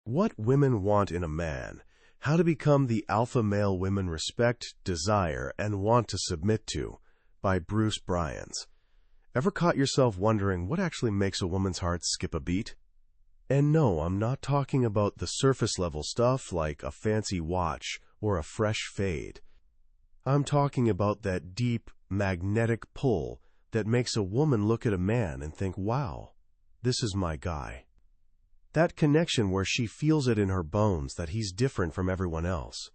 What Women Want in a Man: How to Become the Alpha Male Women Respect, Desire, and Want to Submit to, by Bruce Bryans. Ever caught yourself wondering what actually makes a woman's heart skip a beat? And no, I'm not talking about the surface-level stuff like a fancy watch or a fresh fade. I'm talking about that deep, magnetic pull that makes a woman look at a man and think, wow, this is my guy. That connection where she feels it in her bones that he's different from everyone else.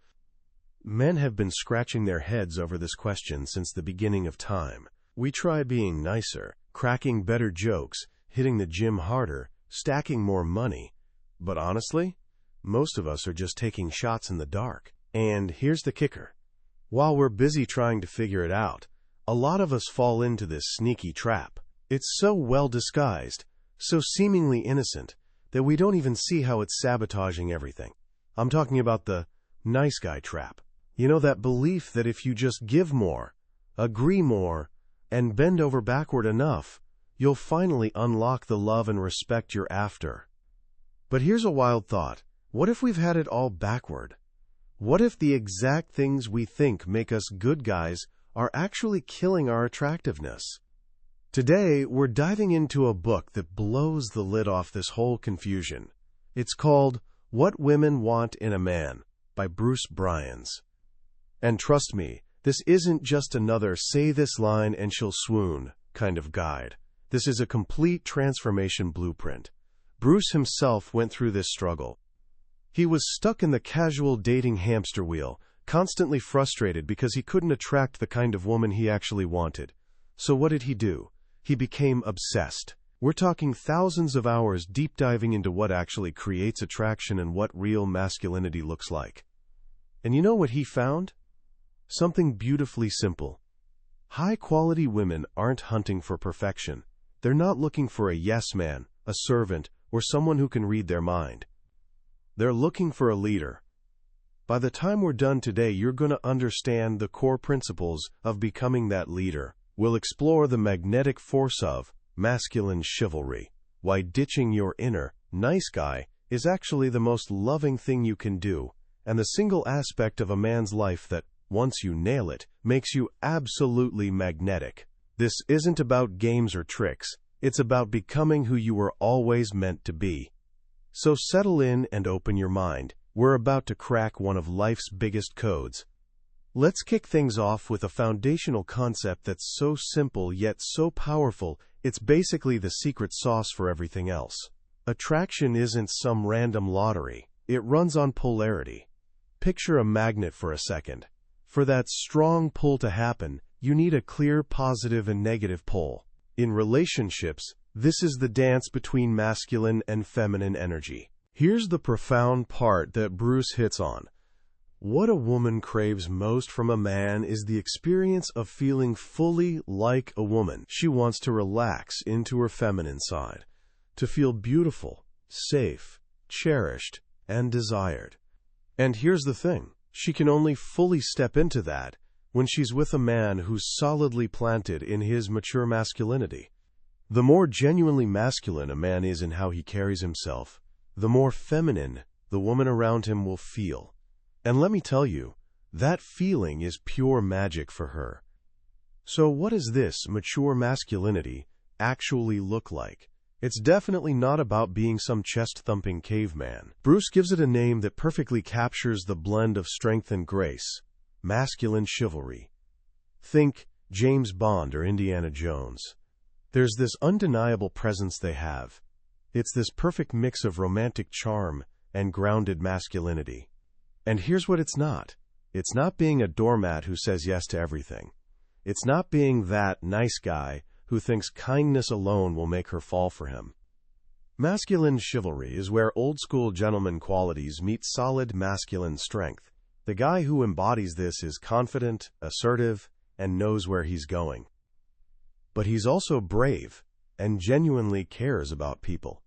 Men have been scratching their heads over this question since the beginning of time. We try being nicer, cracking better jokes, hitting the gym harder, stacking more money. But honestly, most of us are just taking shots in the dark. And here's the kicker. While we're busy trying to figure it out, a lot of us fall into this sneaky trap. It's so well disguised, so seemingly innocent, that we don't even see how it's sabotaging everything. I'm talking about the nice guy trap. You know, that belief that if you just give more, agree more, and bend over backward enough, you'll finally unlock the love and respect you're after. But here's a wild thought. What if we've had it all backward? What if the exact things we think make us good guys are actually killing our attractiveness? Today, we're diving into a book that blows the lid off this whole confusion. It's called What Women Want in a Man by Bruce Bryans. And trust me, this isn't just another say this line and she'll swoon kind of guide. This is a complete transformation blueprint. Bruce himself went through this struggle. He was stuck in the casual dating hamster wheel, constantly frustrated because he couldn't attract the kind of woman he actually wanted. So what did he do? He became obsessed. We're talking thousands of hours deep diving into what actually creates attraction and what real masculinity looks like. And you know what he found? Something beautifully simple. High-quality women aren't hunting for perfection. They're not looking for a yes man, a servant, or someone who can read their mind. They're looking for a leader. By the time we're done today, you're going to understand the core principles of becoming that leader. We'll explore the magnetic force of masculine chivalry, why ditching your inner nice guy is actually the most loving thing you can do, and the single aspect of a man's life that, once you nail it, makes you absolutely magnetic. This isn't about games or tricks. It's about becoming who you were always meant to be. So settle in and open your mind. We're about to crack one of life's biggest codes. Let's kick things off with a foundational concept that's so simple yet so powerful, it's basically the secret sauce for everything else. Attraction isn't some random lottery. It runs on polarity. Picture a magnet for a second. For that strong pull to happen, you need a clear positive and negative pole. In relationships, this is the dance between masculine and feminine energy. Here's the profound part that Bruce hits on. What a woman craves most from a man is the experience of feeling fully like a woman. She wants to relax into her feminine side, to feel beautiful, safe, cherished, and desired. And here's the thing. She can only fully step into that when she's with a man who's solidly planted in his mature masculinity. The more genuinely masculine a man is in how he carries himself, the more feminine the woman around him will feel. And let me tell you, that feeling is pure magic for her. So what does this mature masculinity actually look like? It's definitely not about being some chest-thumping caveman. Bruce gives it a name that perfectly captures the blend of strength and grace: masculine chivalry. Think James Bond or Indiana Jones. There's this undeniable presence they have. It's this perfect mix of romantic charm and grounded masculinity. And here's what it's not. It's not being a doormat who says yes to everything. It's not being that nice guy who thinks kindness alone will make her fall for him. Masculine chivalry is where old-school gentleman qualities meet solid masculine strength. The guy who embodies this is confident, assertive, and knows where he's going. But he's also brave and genuinely cares about people.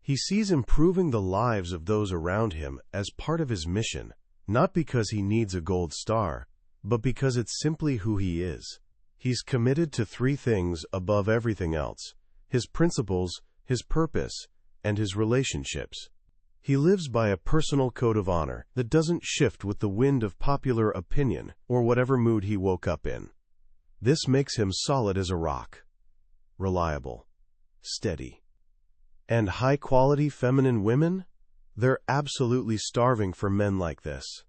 He sees improving the lives of those around him as part of his mission, not because he needs a gold star, but because it's simply who he is. He's committed to three things above everything else: his principles, his purpose, and his relationships. He lives by a personal code of honor that doesn't shift with the wind of popular opinion or whatever mood he woke up in. This makes him solid as a rock. Reliable. Steady. And high-quality feminine women? They're absolutely starving for men like this.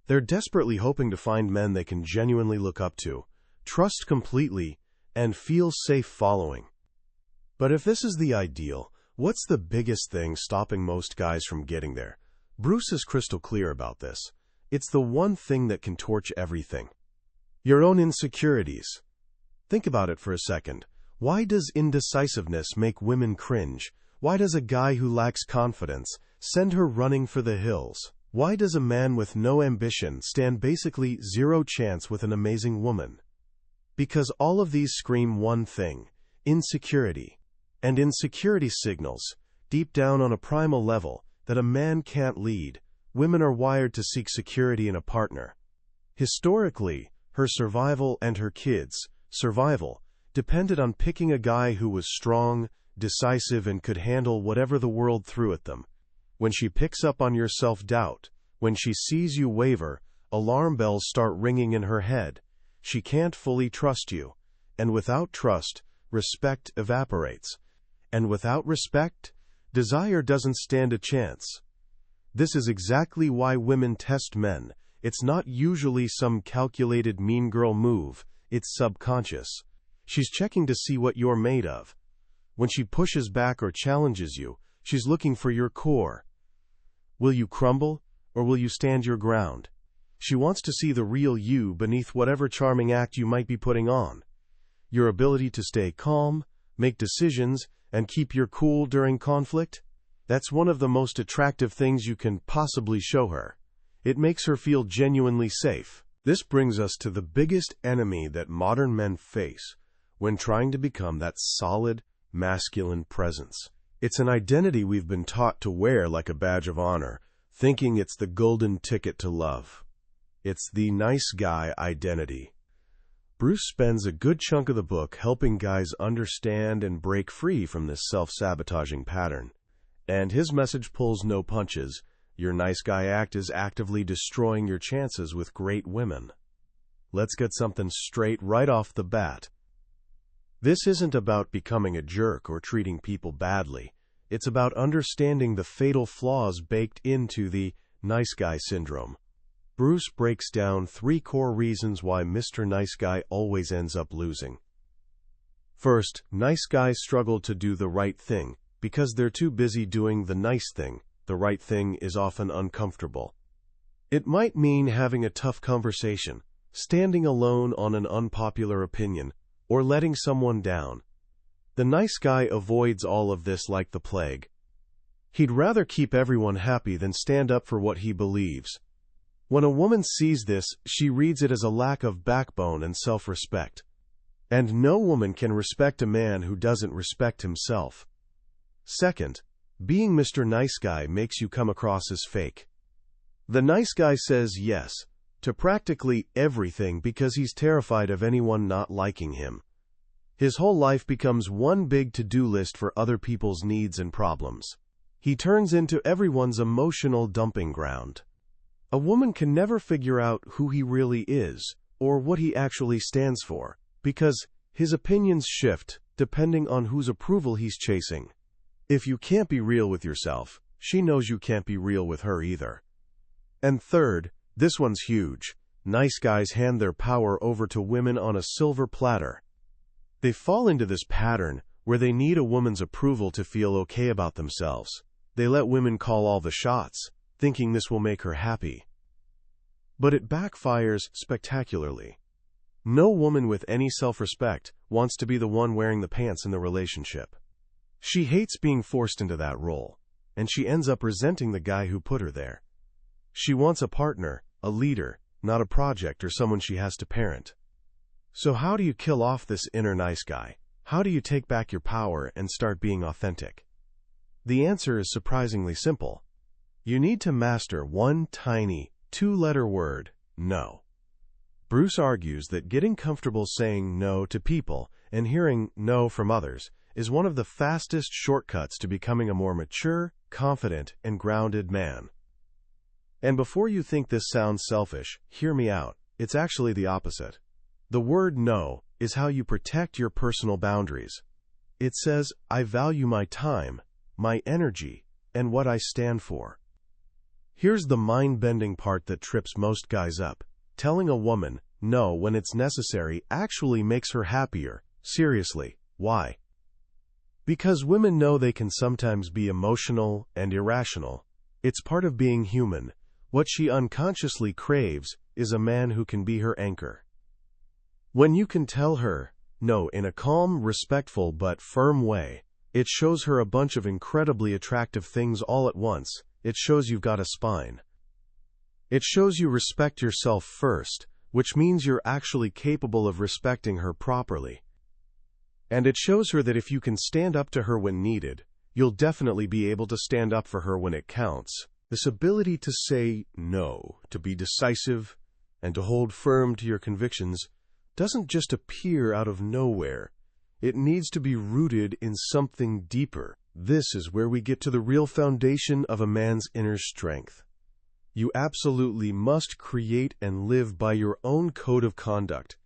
They're desperately hoping to find men they can genuinely look up to, trust completely, and feel safe following. But if this is the ideal, what's the biggest thing stopping most guys from getting there? Bruce is crystal clear about this. It's the one thing that can torch everything. Your own insecurities. Think about it for a second. Why does indecisiveness make women cringe? Why does a guy who lacks confidence send her running for the hills? Why does a man with no ambition stand basically zero chance with an amazing woman? Because all of these scream one thing: insecurity. And insecurity signals, deep down on a primal level, that a man can't lead. Women are wired to seek security in a partner. Historically, her survival and her kids' survival depended on picking a guy who was strong, decisive, and could handle whatever the world threw at them. When she picks up on your self-doubt, when she sees you waver, alarm bells start ringing in her head. She can't fully trust you. And without trust, respect evaporates. And without respect, desire doesn't stand a chance. This is exactly why women test men. It's not usually some calculated mean girl move. It's subconscious. She's checking to see what you're made of. When she pushes back or challenges you, she's looking for your core. Will you crumble, or will you stand your ground? She wants to see the real you beneath whatever charming act you might be putting on. Your ability to stay calm, make decisions, and keep your cool during conflict? That's one of the most attractive things you can possibly show her. It makes her feel genuinely safe. This brings us to the biggest enemy that modern men face when trying to become that solid, masculine presence. It's an identity we've been taught to wear like a badge of honor, thinking it's the golden ticket to love. It's the nice guy identity. Bruce spends a good chunk of the book helping guys understand and break free from this self-sabotaging pattern. And his message pulls no punches. Your nice guy act is actively destroying your chances with great women. Let's get something straight right off the bat. This isn't about becoming a jerk or treating people badly. It's about understanding the fatal flaws baked into the nice guy syndrome. Bruce breaks down 3 core reasons why Mr. Nice Guy always ends up losing. First, nice guys struggle to do the right thing because they're too busy doing the nice thing. The right thing is often uncomfortable. It might mean having a tough conversation, standing alone on an unpopular opinion, or letting someone down. The nice guy avoids all of this like the plague. He'd rather keep everyone happy than stand up for what he believes. When a woman sees this, she reads it as a lack of backbone and self-respect. And no woman can respect a man who doesn't respect himself. Second, being Mr. Nice Guy makes you come across as fake. The nice guy says yes to practically everything because he's terrified of anyone not liking him. His whole life becomes one big to-do list for other people's needs and problems. He turns into everyone's emotional dumping ground. A woman can never figure out who he really is, or what he actually stands for, because his opinions shift depending on whose approval he's chasing. If you can't be real with yourself, she knows you can't be real with her either. And third, this one's huge. Nice guys hand their power over to women on a silver platter. They fall into this pattern where they need a woman's approval to feel okay about themselves. They let women call all the shots, thinking this will make her happy. But it backfires spectacularly. No woman with any self-respect wants to be the one wearing the pants in the relationship. She hates being forced into that role, and she ends up resenting the guy who put her there. She wants a partner, a leader, not a project or someone she has to parent. So how do you kill off this inner nice guy? How do you take back your power and start being authentic? The answer is surprisingly simple. You need to master one tiny, 2-letter word: no. Bruce argues that getting comfortable saying no to people and hearing no from others is one of the fastest shortcuts to becoming a more mature, confident, and grounded man. And before you think this sounds selfish, hear me out. It's actually the opposite. The word no is how you protect your personal boundaries. It says, I value my time, my energy, and what I stand for. Here's the mind-bending part that trips most guys up. Telling a woman no when it's necessary actually makes her happier. Seriously, why? Because women know they can sometimes be emotional and irrational. It's part of being human. What she unconsciously craves is a man who can be her anchor. When you can tell her no in a calm, respectful, but firm way, it shows her a bunch of incredibly attractive things all at once. It shows you've got a spine. It shows you respect yourself first, which means you're actually capable of respecting her properly. And it shows her that if you can stand up to her when needed, you'll definitely be able to stand up for her when it counts. This ability to say no, to be decisive, and to hold firm to your convictions doesn't just appear out of nowhere. It needs to be rooted in something deeper. This is where we get to the real foundation of a man's inner strength. You absolutely must create and live by your own code of conduct.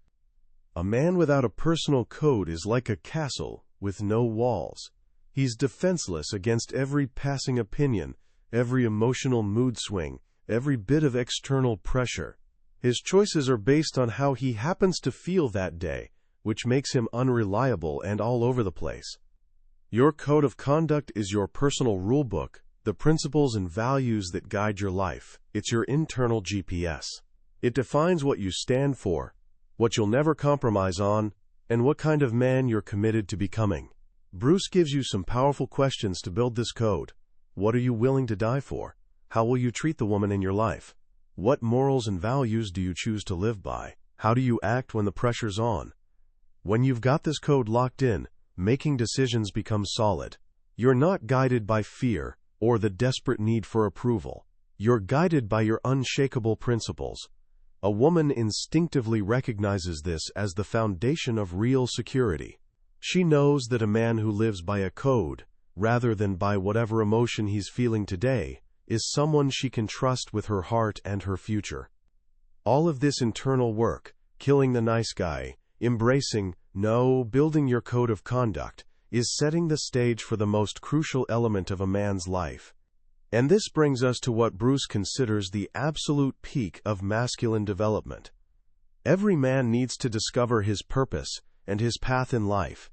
A man without a personal code is like a castle with no walls. He's defenseless against every passing opinion, every emotional mood swing, every bit of external pressure. His choices are based on how he happens to feel that day, which makes him unreliable and all over the place. Your code of conduct is your personal rule book, the principles and values that guide your life. It's your internal GPS. It defines what you stand for, what you'll never compromise on, and what kind of man you're committed to becoming. Bruce gives you some powerful questions to build this code. What are you willing to die for? How will you treat the woman in your life? What morals and values do you choose to live by? How do you act when the pressure's on? When you've got this code locked in, making decisions becomes solid. You're not guided by fear or the desperate need for approval. You're guided by your unshakable principles. A woman instinctively recognizes this as the foundation of real security. She knows that a man who lives by a code, rather than by whatever emotion he's feeling today, is someone she can trust with her heart and her future. All of this internal work, killing the nice guy, embracing no, building your code of conduct, is setting the stage for the most crucial element of a man's life. And this brings us to what Bruce considers the absolute peak of masculine development. Every man needs to discover his purpose and his path in life.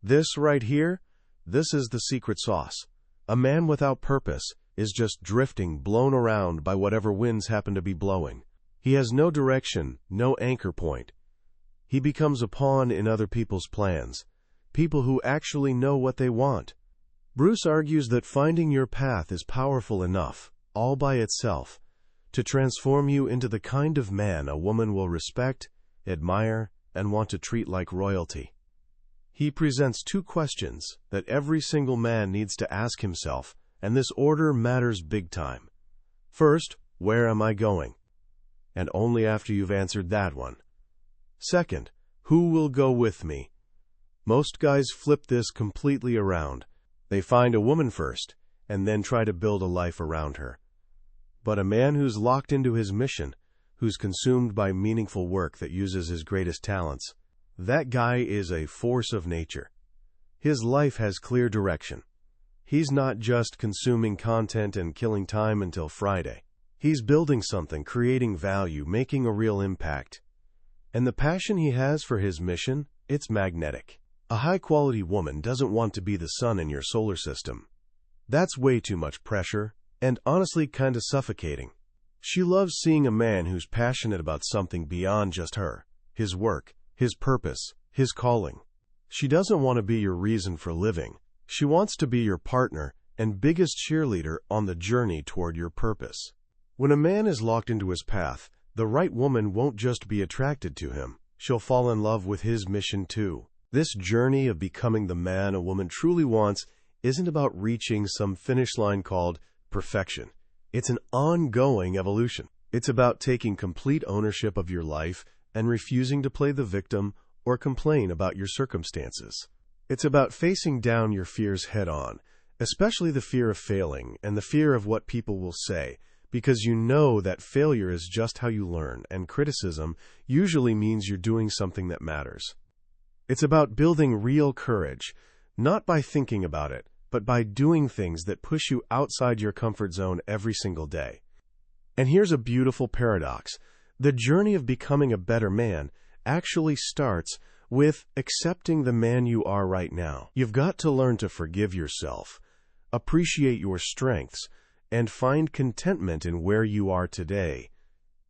This right here, this is the secret sauce. A man without purpose is just drifting, blown around by whatever winds happen to be blowing. He has no direction, no anchor point. He becomes a pawn in other people's plans, people who actually know what they want. Bruce argues that finding your path is powerful enough, all by itself, to transform you into the kind of man a woman will respect, admire, and want to treat like royalty. He presents two questions that every single man needs to ask himself, and this order matters big time. First, where am I going? And only after you've answered that one. Second, who will go with me? Most guys flip this completely around. They find a woman first, and then try to build a life around her. But a man who's locked into his mission, who's consumed by meaningful work that uses his greatest talents, that guy is a force of nature. His life has clear direction. He's not just consuming content and killing time until Friday. He's building something, creating value, making a real impact. And the passion he has for his mission, it's magnetic. A high-quality woman doesn't want to be the sun in your solar system. That's way too much pressure, and honestly kinda suffocating. She loves seeing a man who's passionate about something beyond just her, his work, his purpose, his calling. She doesn't want to be your reason for living. She wants to be your partner and biggest cheerleader on the journey toward your purpose. When a man is locked into his path, the right woman won't just be attracted to him. She'll fall in love with his mission too. This journey of becoming the man a woman truly wants isn't about reaching some finish line called perfection. It's an ongoing evolution. It's about taking complete ownership of your life and refusing to play the victim or complain about your circumstances. It's about facing down your fears head-on, especially the fear of failing and the fear of what people will say, because you know that failure is just how you learn, and criticism usually means you're doing something that matters. It's about building real courage, not by thinking about it, but by doing things that push you outside your comfort zone every single day. And here's a beautiful paradox. The journey of becoming a better man actually starts with accepting the man you are right now. You've got to learn to forgive yourself, appreciate your strengths, and find contentment in where you are today,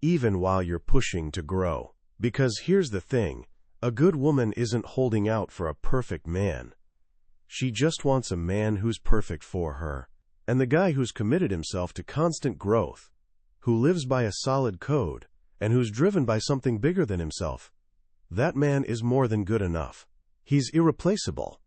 even while you're pushing to grow. Because here's the thing, a good woman isn't holding out for a perfect man. She just wants a man who's perfect for her. And the guy who's committed himself to constant growth, who lives by a solid code, and who's driven by something bigger than himself, that man is more than good enough. He's irreplaceable.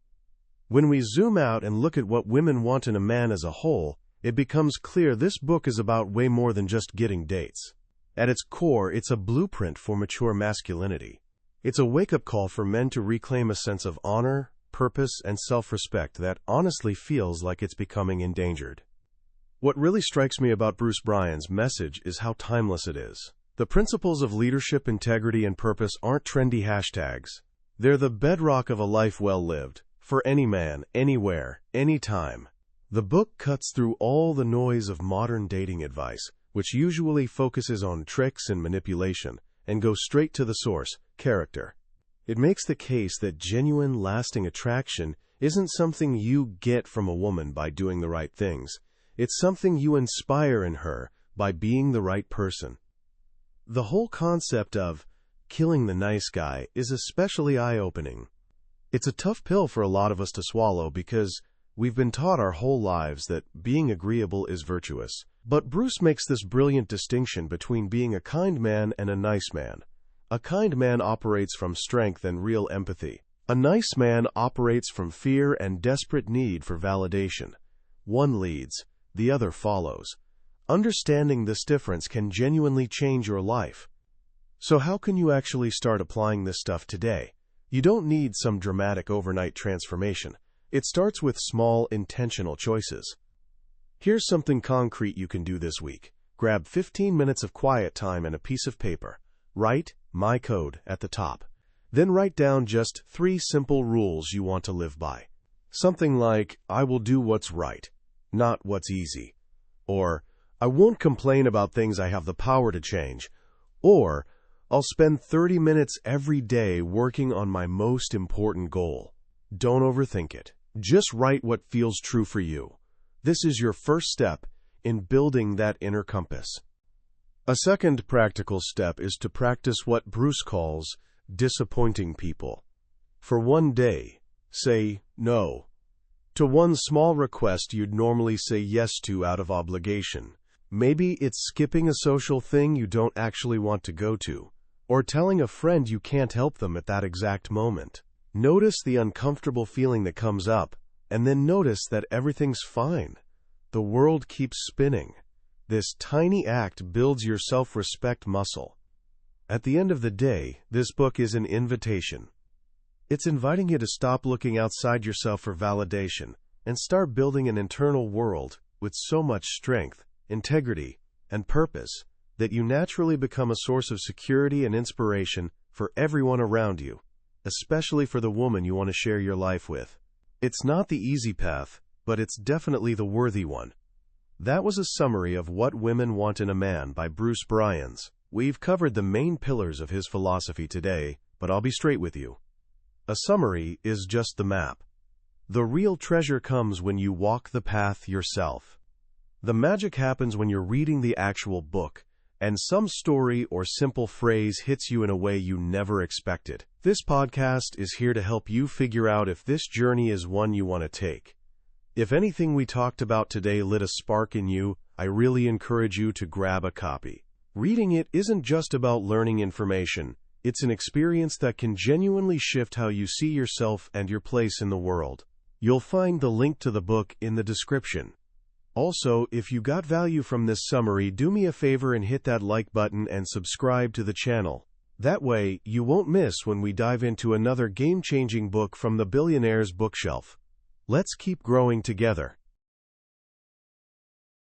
When we zoom out and look at what women want in a man as a whole, it becomes clear this book is about way more than just getting dates. At its core, it's a blueprint for mature masculinity. It's a wake-up call for men to reclaim a sense of honor, purpose, and self-respect that honestly feels like it's becoming endangered. What really strikes me about Bruce Bryans' message is how timeless it is. The principles of leadership, integrity, and purpose aren't trendy hashtags. They're the bedrock of a life well lived, for any man, anywhere, anytime. The book cuts through all the noise of modern dating advice, which usually focuses on tricks and manipulation, and goes straight to the source, character. It makes the case that genuine, lasting attraction isn't something you get from a woman by doing the right things. It's something you inspire in her by being the right person. The whole concept of killing the nice guy is especially eye-opening. It's a tough pill for a lot of us to swallow because we've been taught our whole lives that being agreeable is virtuous. But Bruce makes this brilliant distinction between being a kind man and a nice man. A kind man operates from strength and real empathy. A nice man operates from fear and desperate need for validation. One leads, the other follows. Understanding this difference can genuinely change your life. So how can you actually start applying this stuff today? You don't need some dramatic overnight transformation. It starts with small, intentional choices. Here's something concrete you can do this week. Grab 15 minutes of quiet time and a piece of paper. Write "My Code" at the top. Then write down just 3 simple rules you want to live by. Something like, I will do what's right, not what's easy. Or, I won't complain about things I have the power to change. Or, I'll spend 30 minutes every day working on my most important goal. Don't overthink it. Just write what feels true for you. This is your first step in building that inner compass. A second practical step is to practice what Bruce calls disappointing people. For one day, say no to one small request you'd normally say yes to out of obligation. Maybe it's skipping a social thing you don't actually want to go to, or telling a friend you can't help them at that exact moment. Notice the uncomfortable feeling that comes up, and then notice that everything's fine. The world keeps spinning. This tiny act builds your self-respect muscle. At the end of the day, this book is an invitation. It's inviting you to stop looking outside yourself for validation and start building an internal world with so much strength, integrity, and purpose that you naturally become a source of security and inspiration for everyone around you, especially for the woman you want to share your life with. It's not the easy path, but it's definitely the worthy one. That was a summary of What Women Want in a Man by Bruce Bryans. We've covered the main pillars of his philosophy today, but I'll be straight with you. A summary is just the map. The real treasure comes when you walk the path yourself. The magic happens when you're reading the actual book, and some story or simple phrase hits you in a way you never expected. This podcast is here to help you figure out if this journey is one you want to take. If anything we talked about today lit a spark in you, I really encourage you to grab a copy. Reading it isn't just about learning information. It's an experience that can genuinely shift how you see yourself and your place in the world. You'll find the link to the book in the description. Also, if you got value from this summary, do me a favor and hit that like button and subscribe to the channel. That way, you won't miss when we dive into another game-changing book from the billionaire's bookshelf. Let's keep growing together.